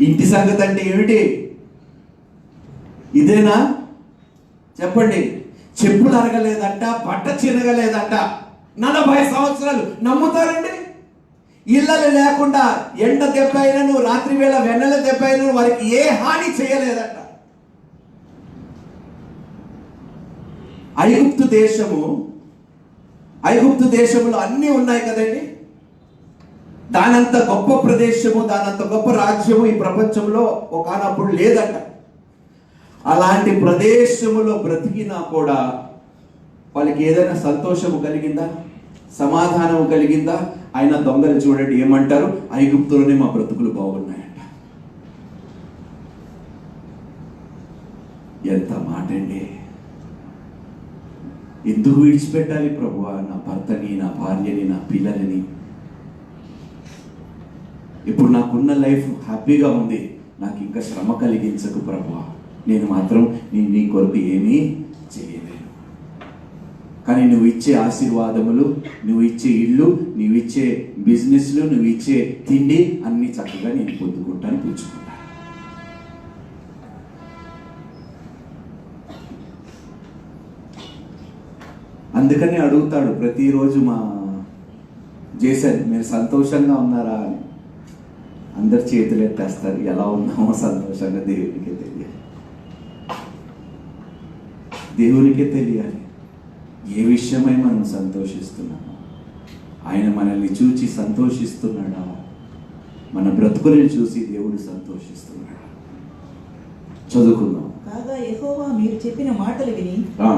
S2: ఇంటి సంగతి అంటే ఏమిటి? ఇదేనా చెప్పండి. చెప్పులు అరగలేదంట, బట్ట చిరగలేదంట, 40 సంవత్సరాలు. నమ్ముతారండి? ఇళ్ళలు లేకుండా ఎండ దెబ్బ అయినను, రాత్రి వేళ వెన్నెల దెబ్బ అయినను వారికి ఏ హాని చేయలేదంట. ఐగుప్తు దేశములో అన్నీ ఉన్నాయి కదండి. దానంత గొప్ప ప్రదేశము, దానంత గొప్ప రాజ్యము ఈ ప్రపంచంలో ఒకనప్పుడు లేదంట. అలాంటి ప్రదేశములో బ్రతికినా కూడా వాళ్ళకి ఏదైనా సంతోషము కలిగిందా? సమాధానము కలిగిందా? ఆయన దొంగలు చూడండి ఏమంటారు? ఐగుప్తులోనే మా బ్రతుకులు బాగున్నాయంట. ఎంత మాట అండి! ఎందుకు విడిచిపెట్టాలి ప్రభువా నా భర్తని, నా భార్యని, నా పిల్లలని? ఇప్పుడు నాకున్న లైఫ్ హ్యాపీగా ఉంది, నాకు ఇంకా శ్రమ కలిగించకు ప్రభువా. నేను మాత్రం నీ కొరకు ఏమీ చేయలేను.
S1: కానీ నువ్వు ఇచ్చే ఆశీర్వాదములు, నువ్వు ఇచ్చే ఇల్లు, నువ్వు ఇచ్చే బిజినెస్లు, నువ్వు ఇచ్చే తిండి అన్ని చక్కగా నేను పొందుకుంటాను, పుచ్చుకుంటాను. అందుకని అడుగుతాడు ప్రతిరోజు మా జేసన్, మీరు సంతోషంగా ఉన్నారా అని. అందరు చేతులు ఎత్తేస్తారు. ఎలా ఉన్నామో సంతోషంగా దేవునికే తెలియాలి, దేవునికే తెలియాలి ఏ విషయమై మనం సంతోషిస్తున్నాము. ఆయన మనల్ని చూచి సంతోషిస్తున్నాడా? మన బ్రతుకులను చూసి దేవుడు సంతోషిస్తున్నాడా? చదువుకుందాం.
S3: కాగా యెహోవా మీరు చెప్పిన మాటలు విని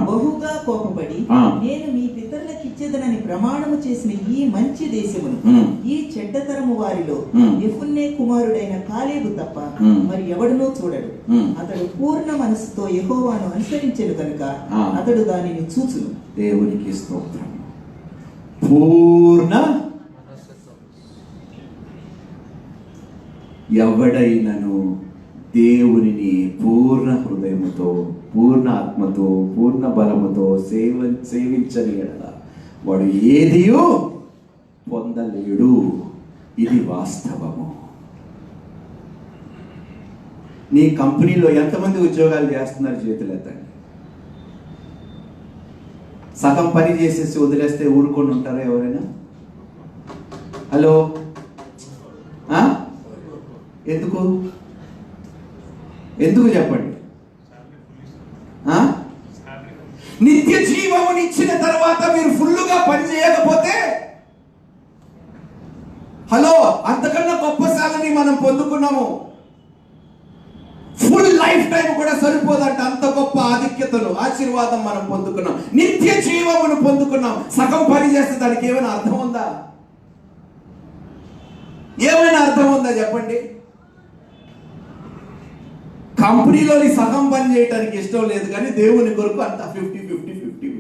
S3: బహుగా కోపపడి, నేను మీ పితరులకు ఇచ్చేదనని ప్రమాణము చేసిన ఈ మంచి దేశమును ఈ చెడ్డతరము వారిలో యెఫున్నె కుమారుడైన కాలేబు తప్ప మరి ఎవడునూ చూడడు. అతడు పూర్ణ మనసుతో యెహోవాను అనుసరించెను కనుక అతడు దానిని చూచును.
S1: దేవునికి స్తోత్రం. పూర్ణ ఎవడైనను దేవునిని పూర్ణ హృదయముతో, పూర్ణ ఆత్మతో, పూర్ణ బలముతో సేవించని ఎడల వాడు ఏదియో పొందలేడు. ఇది వాస్తవము. నీ కంపెనీలో ఎంతమంది ఉద్యోగాలు చేస్తున్నారు? చేతులు ఎత్తండి. సగం పని చేసేసి వదిలేస్తే ఊరుకొని ఉంటారా ఎవరైనా? హలో, ఎందుకు ఎందుకు చెప్పండి? నిత్య జీవముని ఇచ్చిన తర్వాత మీరు ఫుల్లుగా పని చేయకపోతే, హలో, అంతకన్నా గొప్ప శాలరీ మనం పొందుకున్నాము. ఫుల్ లైఫ్ టైం కూడా సరిపోదంట, అంత గొప్ప ఆధిక్యతను, ఆశీర్వాదం మనం పొందుకున్నాం. నిత్య జీవమును పొందుకున్నాం. సగం పని చేస్తే దానికి ఏమైనా అర్థం ఉందా? ఏమైనా అర్థం ఉందా చెప్పండి? కంపెనీలోని సగం పని చేయడానికి ఇష్టం లేదు, కానీ దేవుని కొరకు అంత 50-50.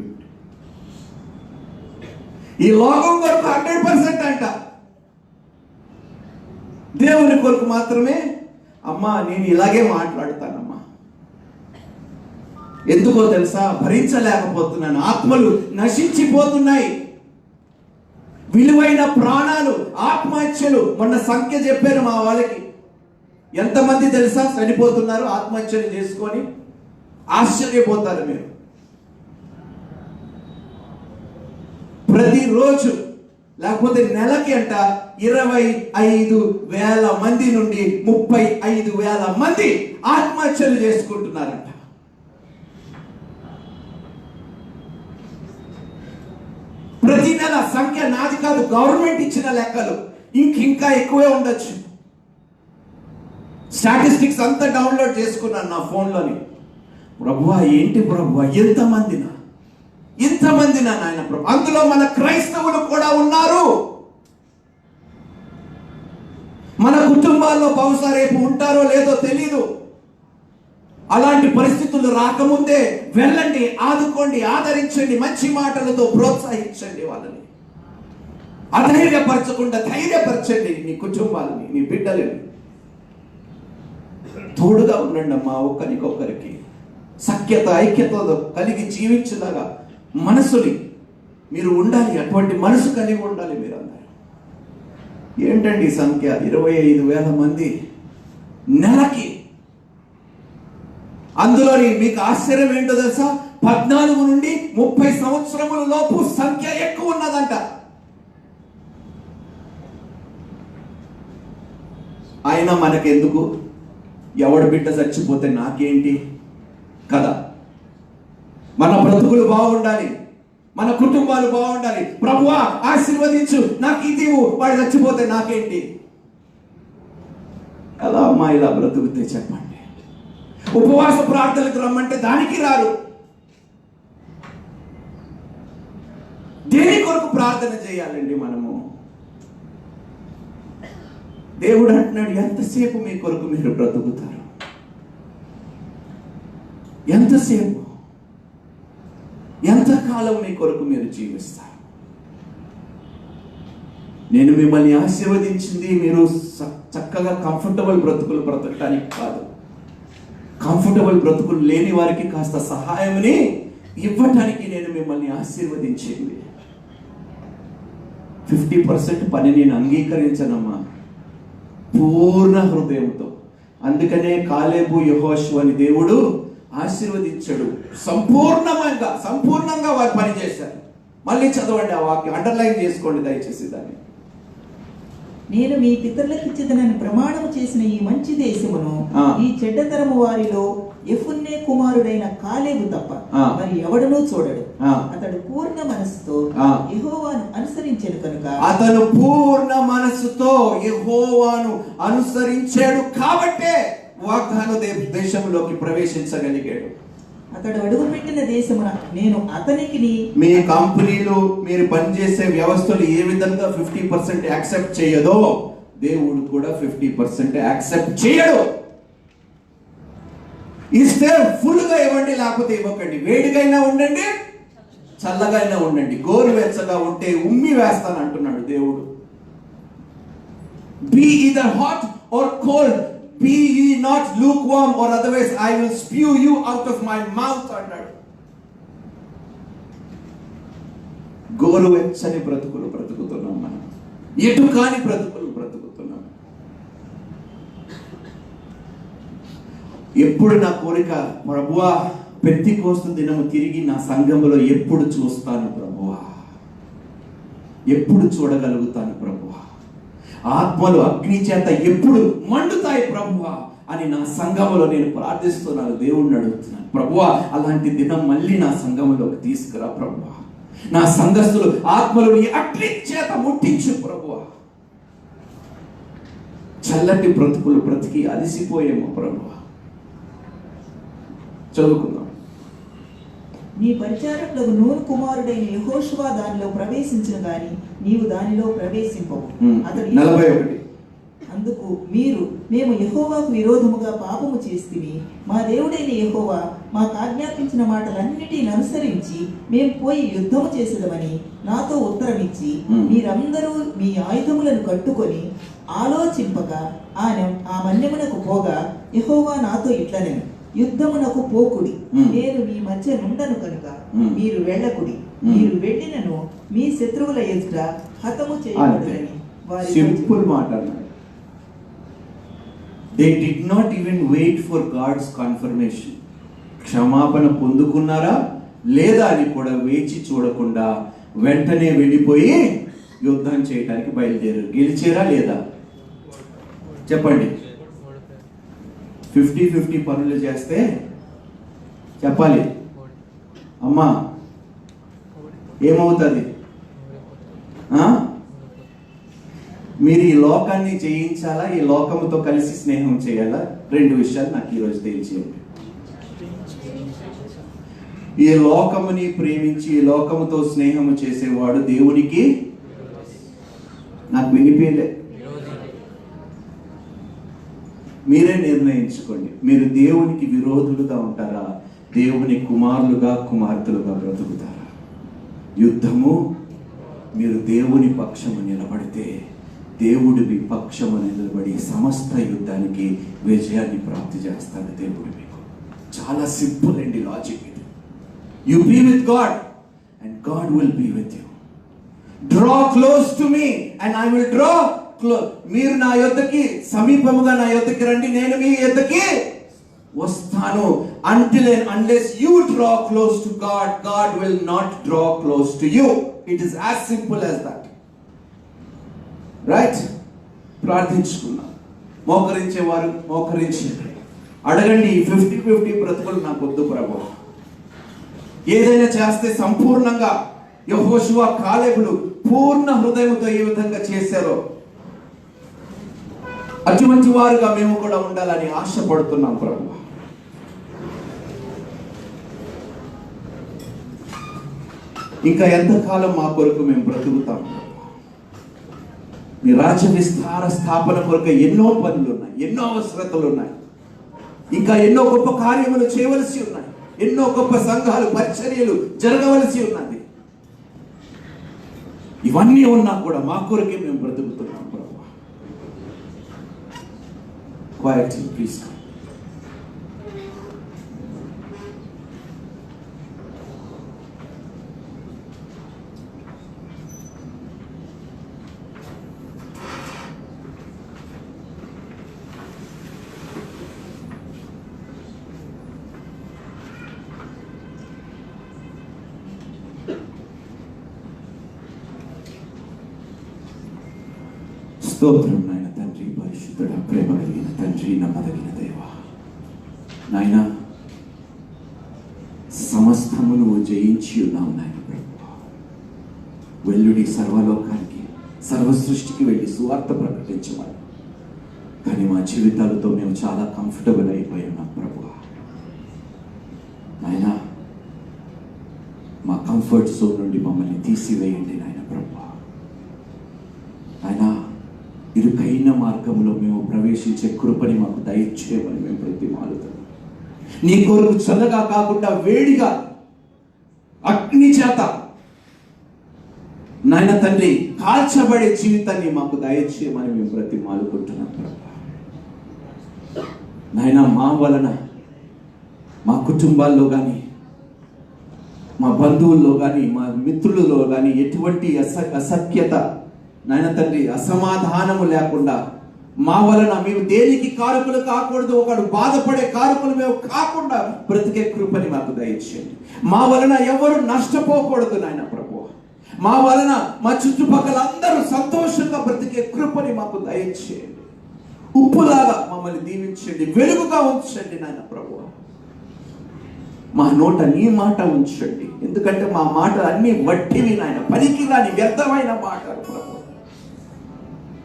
S1: ఈ లోకం కొరకు 100% అంట. దేవుని కొరకు మాత్రమే, అమ్మా నేను ఇలాగే మాట్లాడతానమ్మా. ఎందుకో తెలుసా? భరించలేకపోతున్నాను. ఆత్మలు నశించిపోతున్నాయి. విలువైన ప్రాణాలు, ఆత్మహత్యలు. మొన్న సంఖ్య చెప్పాను మా వాళ్ళకి. ఎంతమంది తెలుసా చనిపోతున్నారు ఆత్మహత్యలు చేసుకొని? ఆశ్చర్యపోతారు మీరు. ప్రతిరోజు లేకపోతే నెలకి అంట 25,000 మంది నుండి 35,000 మంది ఆత్మహత్యలు చేసుకుంటున్నారంట. ప్రతి నెల సంఖ్య నాది కాదు, గవర్నమెంట్ ఇచ్చిన లెక్కలు. ఇంకా ఎక్కువే ఉండొచ్చు. స్టాటిస్టిక్స్ అంతా డౌన్లోడ్ చేసుకున్నాను నా ఫోన్లోని. ప్రభువా, ఏంటి ప్రభువా, ఇంతమందినా నాయన ప్రభు? అందులో మన క్రైస్తవులు కూడా ఉన్నారు. మన కుటుంబాల్లో బహుశా రేపు ఉంటారో లేదో తెలీదు. అలాంటి పరిస్థితులు రాకముందే వెళ్ళండి, ఆదుకోండి, ఆదరించండి, మంచి మాటలతో ప్రోత్సహించండి. వాళ్ళని అధైర్యపరచకుండా ధైర్యపరచండి. నీ కుటుంబాలని, నీ బిడ్డలని తోడుగా ఉండండి అమ్మా. ఒకరికొకరికి సఖ్యత, ఐక్యత కలిగి జీవించేలాగా మనసుని మీరు ఉండాలి. అటువంటి మనసు కలిగి ఉండాలి మీరందరూ. ఏంటండి సంఖ్య? 25,000 మంది నెలకి. అందులోని మీకు ఆశ్చర్యం ఏంటో తెలుసా? 14 నుండి 30 సంవత్సరముల లోపు సంఖ్య ఎక్కువ ఉన్నదంట. అయినా మనకెందుకు? ఎవడు బిడ్డ చచ్చిపోతే నాకేంటి కదా? మన బ్రతుకులు బాగుండాలి, మన కుటుంబాలు బాగుండాలి. ప్రభువా ఆశీర్వదించు, నాకు ఇది వాడు చచ్చిపోతే నాకేంటి? ఎలా అమ్మా ఇలా బ్రతుకుతే చెప్పండి? ఉపవాస ప్రార్థనలకు రమ్మంటే దానికి రారు. దేని కొరకు ప్రార్థన చేయాలండి మనము? దేవుడు అంటున్నాడు, ఎంతసేపు మీ కొరకు మీరు బ్రతుకుతారు? ఎంతసేపు, ఎంతకాలం మీ కొరకు మీరు జీవిస్తారు? నేను మిమ్మల్ని ఆశీర్వదించింది మీరు చక్కగా కంఫర్టబుల్ బ్రతుకులు బ్రతకడానికి కాదు. కంఫర్టబుల్ బ్రతుకులు లేని వారికి కాస్త సహాయమని ఇవ్వటానికి నేను మిమ్మల్ని ఆశీర్వదించింది. 50% పని నేను అంగీకరించనమ్మా, పూర్ణ హృదయంతో. అందుకనే కాలేబు యెహోషువని దేవుడు ఆశీర్వదించాడు. సంపూర్ణంగా వారు పని చేశారు. మళ్ళీ చదవండి ఆ వాక్యం, అండర్లైన్ చేసుకోండి దయచేసి దాన్ని.
S3: నేను మీ పితరులకిచ్చిదనని ప్రమాణము చేసిన ఈ మంచి దేశమును ఈ చెడ్డతరము వారిలో యెఫున్నె కుమారుడైన కాలేబు తప్ప మరి ఎవడనూ చూడడు. అతడు పూర్ణ మనస్సుతో యెహోవాను అనుసరించెను కనుక,
S1: అతను పూర్ణ మనస్సుతో యెహోవాను అనుసరించాడు కాబట్టే వాగ్దాన దేశంలోకి ప్రవేశించగలిగాడు.
S3: అతడు అడుగుపెట్టిన దేశమున నేను అతనికి,
S1: మీ కంపెనీలో మీరు పనిచేసే వ్యవస్థలు ఏ విధంగా 50% యాక్సెప్ట్ చేయదో దేవుడు కూడా 50% యాక్సెప్ట్ చేయడు. ఇస్తే ఫుల్ గా ఇవ్వండి, లేకపోతే ఇవ్వకండి. వేడిగైనా ఉండండి, చల్లగా అయినా ఉండండి. గోరువెచ్చగా ఉంటే ఉమ్మి వేస్తాను అంటున్నాడు దేవుడు. Be either hot or cold, be ye not lukewarm, or otherwise I will spew you out of my mouth అన్నాడు. గోరువెచ్చని బ్రతుకులు బ్రతుకుతున్నాం మనం, ఎటు కాని బ్రతుకులు బ్రతుకుతున్నాం. ఎప్పుడు నా కోరిక, ప్రభువా పెంతెకోస్తు దినము తిరిగి నా సంఘములో ఎప్పుడు చూస్తాను ప్రభువా, ఎప్పుడు చూడగలుగుతాను ప్రభువా, ఆత్మలు అగ్ని చేత ఎప్పుడు మండుతాయి ప్రభువా అని నా సంఘములో నేను ప్రార్థిస్తున్నాను. దేవుణ్ణి అడుగుతున్నాను, ప్రభువా అలాంటి దినం మళ్ళీ నా సంఘములోకి తీసుకురా ప్రభువా. నా సంఘస్థులు ఆత్మలు నీ అగ్ని చేత ముట్టించు ప్రభువా. చల్లటి బ్రతుకులు బ్రతికి అలసిపోయేమో ప్రభువా. చదువుకుందాం.
S3: నీ పరిచారకులకు నూను కుమారుడైన యెహోషువ దానిలో ప్రవేశించిన గాని నీవు దానిలో ప్రవేశింపవు. అతడు
S1: 41.
S3: అందుకు మేము యెహోవాకు విరోధముగా పాపము చేస్తిమి, మా దేవుడైన యెహోవా మాకు ఆజ్ఞాపించిన మాటలన్నిటిని అనుసరించి మేము పోయి యుద్ధము చేసేదమని నాతో ఉత్తరమిచ్చి, మీరందరూ మీ ఆయుధములను కట్టుకొని ఆలోచింపగా ఆ మన్యమునకు పోగా యెహోవా నాతో ఇట్లనెను, యుద్ధమునకు పోకుడి, నేను మీ మధ్య నుండను కనుక మీరు వెళ్ళకుడి. మీరు వెళ్ళినను మీ శత్రువుల ఎదుట హతము చేయబడునని వారి
S1: సింపుల్ మాట అన్నాడు. They did not even wait for God's confirmation. క్షమాపణ పొందుకున్నారా లేదా అని కూడా వేచి చూడకుండా వెంటనే వెళ్ళిపోయి యుద్ధం చేయడానికి బయలుదేరారు. గెలిచారా లేదా చెప్పండి. 50-50 పనులు చేస్తే చెప్పాలి అమ్మా ఏమవుతుంది? మీరు ఈ లోకాన్ని జయించాలా, ఈ లోకముతో కలిసి స్నేహం చేయాలా? 2 విషయాలు నాకు ఈరోజు తెలియజేయండి. ఈ లోకముని ప్రేమించి ఈ లోకముతో స్నేహము చేసేవాడు దేవునికి, నాకు వినిపించలే, మీరే నిర్ణయించుకోండి. మీరు దేవునికి విరోధులుగా ఉంటారా, దేవుని కుమారులుగా కుమార్తెలుగా బ్రతుకుతారా? యుద్ధము, మీరు దేవుని పక్షము నిలబడితే దేవుడి మీ పక్షము నిలబడి సమస్త యుద్ధానికి విజయాన్ని ప్రాప్తి చేస్తాడు దేవుడు మీకు. చాలా సింపుల్ అండి లాజిక్ ఇది. You be with God and God will be with you. Draw close to me and I will draw close. మీరు నా యొద్దకి సమీపముగా నా యొద్దకి రండి, నేను మీ యొద్దకి వస్తాను. Until and unless you draw close to God, God will not draw close to you. It is as simple as that. Right? ప్రార్థించుకున్నాం. మోకరించేవారు మోకరించండి, అడగండి. 50-50 బ్రతుకులు నాకు వద్దు ప్రభు. ఏదైనా చేస్తే సంపూర్ణంగా యెహోషువ కాలేబులు పూర్ణ హృదయంతో ఏ విధంగా చేశారో అటువంటి వారుగా మేము కూడా ఉండాలని ఆశపడుతున్నాం ప్రభు. ఇంకా ఎంతకాలం మా కొరకు మేము బ్రతుకుతాం? మీ రాజ్య విస్తార స్థాపన కొరకు ఎన్నో పనులు ఉన్నాయి, ఎన్నో అవసరతలు ఉన్నాయి, ఇంకా ఎన్నో గొప్ప కార్యములు చేయవలసి ఉన్నాయి, ఎన్నో గొప్ప సంఘాలు పరిచర్యలు జరగవలసి ఉన్నది. ఇవన్నీ ఉన్నా కూడా మా కొరకే మేము బ్రతుకుతున్నాం ప్రభు. Quiet please. స్తోత్రం నాయన తండ్రి, పరిశుద్ధుడ, ప్రేమ కలిగిన తండ్రి, నమ్మదగిన దేవ. నాయన సమస్తము నువ్వు జయించి ఉన్నావు నాయన ప్రభు. వెల్లుడి సర్వలోకానికి, సర్వ సృష్టికి వెళ్ళి సువార్త ప్రకటించమని. కానీ మా జీవితాలతో మేము చాలా కంఫర్టబుల్ అయిపోయి ఉన్నాం ప్రభు. నాయన మా కంఫర్ట్ జోన్ నుండి మమ్మల్ని తీసివేయండి నాయన ప్రభు. ఆయన ఇరుకైన మార్గంలో మేము ప్రవేశించే కృపని మాకు దయచేయమని మేము ప్రతిమాలుతాం. నీ కొరకు చల్లగా కాకుండా వేడిగా అగ్ని చేత నాయన తండ్రి కాల్చబడే జీవితాన్ని మాకు దయచేయమని మేము ప్రతిమాలుకుంటున్నాం ప్రభు. నాయన మా వలన మా కుటుంబాల్లో కానీ, మా బంధువుల్లో కానీ, మా మిత్రులలో కానీ ఎటువంటి అసఖ్యత నాయన తండ్రి, అసమాధానము లేకుండా మా వలన మేము దేనికి కారకులు కాకూడదు, ఒకడు బాధపడే కారకులు మేము కాకుండా బ్రతికే కృపని మాకు దయచేయండి. మా వలన ఎవరు నష్టపోకూడదు నాయన ప్రభు. మా వలన మా చుట్టుపక్కల అందరూ సంతోషంగా బ్రతికే కృపని మాకు దయచేయండి. ఉప్పులాగా మమ్మల్ని దీవించండి, వెలుగుగా ఉంచండి నాయన ప్రభు. మా నోట నీ మాట ఉంచండి, ఎందుకంటే మా మాటలు అన్ని వట్టివి నాయన, పనికిరాని వ్యర్థమైన మాటలు ప్రభు.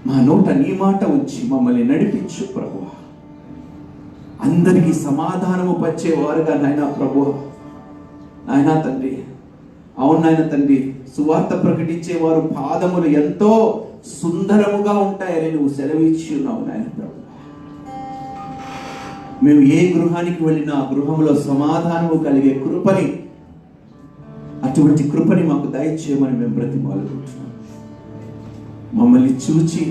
S1: మా నోట నీ మాట ఉంచి మమ్మల్ని నడిపించు ప్రభు. అందరికీ సమాధానము పంచేవారుగా నాయన ప్రభు. నాయన తండ్రి, అవును నాయన తండ్రి, సువార్త ప్రకటించేవారు పాదములు ఎంతో సుందరముగా ఉంటాయని నువ్వు సెలవిచ్చి ఉన్నావు నాయన ప్రభు. మేము ఏ గృహానికి వెళ్ళినా ఆ గృహంలో సమాధానము కలిగే కృపని, అటువంటి కృపని మాకు దయచేయమని మేము బ్రతిమాలుకుంటున్నాం. మమ్మల్ని చూచి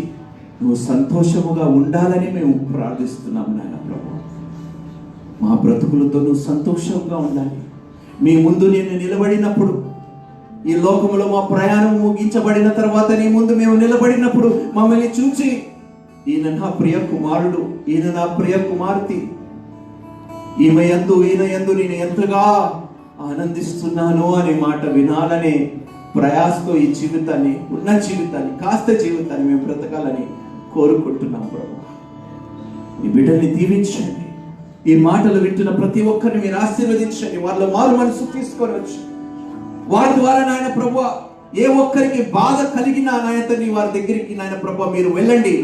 S1: నువ్వు సంతోషముగా ఉండాలని మేము ప్రార్థిస్తున్నాము నాయన ప్రభు. మా బ్రతుకులతో నువ్వు సంతోషంగా ఉండాలి. మీ ముందు నేను నిలబడినప్పుడు, ఈ లోకంలో మా ప్రయాణం ముగించబడిన తర్వాత నీ ముందు మేము నిలబడినప్పుడు మమ్మల్ని చూచి ఈయన నా ప్రియ కుమారుడు, ఈయన నా ప్రియ కుమార్తె, ఈయన యందు నేను ఎంతగా ఆనందిస్తున్నాను అనే మాట వినాలనే ప్రయాసతో ఈ జీవితాన్ని, ఉన్న జీవితాన్ని, కాస్త జీవితాన్ని మేము బ్రతకాలని కోరుకుంటున్నాం ప్రభు. ఈ బిడ్డల్ని దీవించండి. ఈ మాటలు వింటున్న ప్రతి ఒక్కరిని మీరు ఆశీర్వదించండి. వాళ్ళ మారు మనసు తీసుకొని వచ్చి వారి ద్వారా నాయన ప్రభు ఏ ఒక్కరికి బాధ కలిగినా నాయనని వారి దగ్గరికి నాయన ప్రభు మీరు వెళ్ళండి,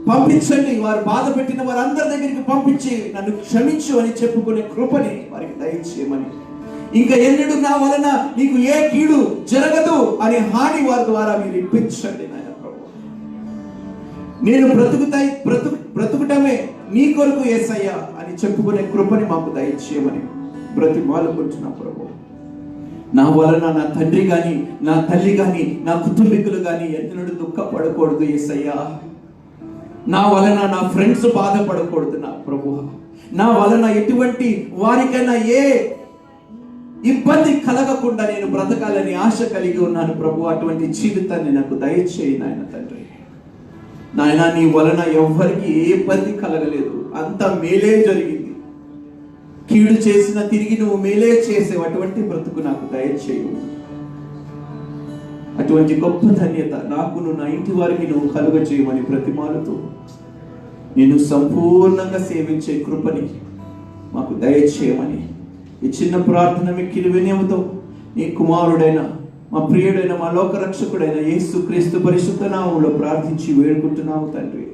S1: పంపించండి. వారు బాధ పెట్టిన వారందరి దగ్గరికి పంపించి నన్ను క్షమించు అని చెప్పుకునే కృపని వారికి దయచేయమని, ఇంకా ఎన్నడూ నా వలన నీకు ఏ కీడు జరగదు అనే హాని వారి ద్వారా మీరు ఇప్పించండి నాయన ప్రభు. నేను బ్రతుకుటమే నీ కొరకు యేసయ్యా అని చెప్పుకునే కృపని మాకు దయచేయమని బ్రతిమాలుకుంటున్నా ప్రభు. నా వలన నా తండ్రి గాని, నా తల్లి గాని, నా కుటుంబీకులు గాని ఎన్నడూ దుఃఖపడకూడదు యేసయ్యా. నా వలన నా ఫ్రెండ్స్ బాధపడకూడదు నా ప్రభు. నా వలన ఎటువంటి వారికైనా ఏ ఇబ్బంది కలగకుండా నేను బ్రతకాలని ఆశ కలిగి ఉన్నాను ప్రభు. అటువంటి జీవితాన్ని నాకు దయచేయి నాయన తండ్రి. నాయన నీ వలన ఎవ్వరికి ఏ ఇబ్బంది కలగలేదు, అంత మేలే జరిగింది. కీడు చేసిన తిరిగి నువ్వు మేలే చేసేవు. అటువంటి బ్రతుకు నాకు దయచేయు. అటువంటి గొప్ప ధన్యత నాకును నా ఇంటి వారికి నువ్వు కలుగ చేయమని ప్రతిమాలుతూ నేను సంపూర్ణంగా సేవించే కృపని మాకు దయచేయమని ఈ చిన్న ప్రార్థన మిక్కిలి వినయముతో నీ కుమారుడైన, మా ప్రియుడైన, మా లోకరక్షకుడైన యేసు క్రీస్తు పరిశుద్ధ నామములో ప్రార్థించి వేడుకుంటున్నాము తండ్రి.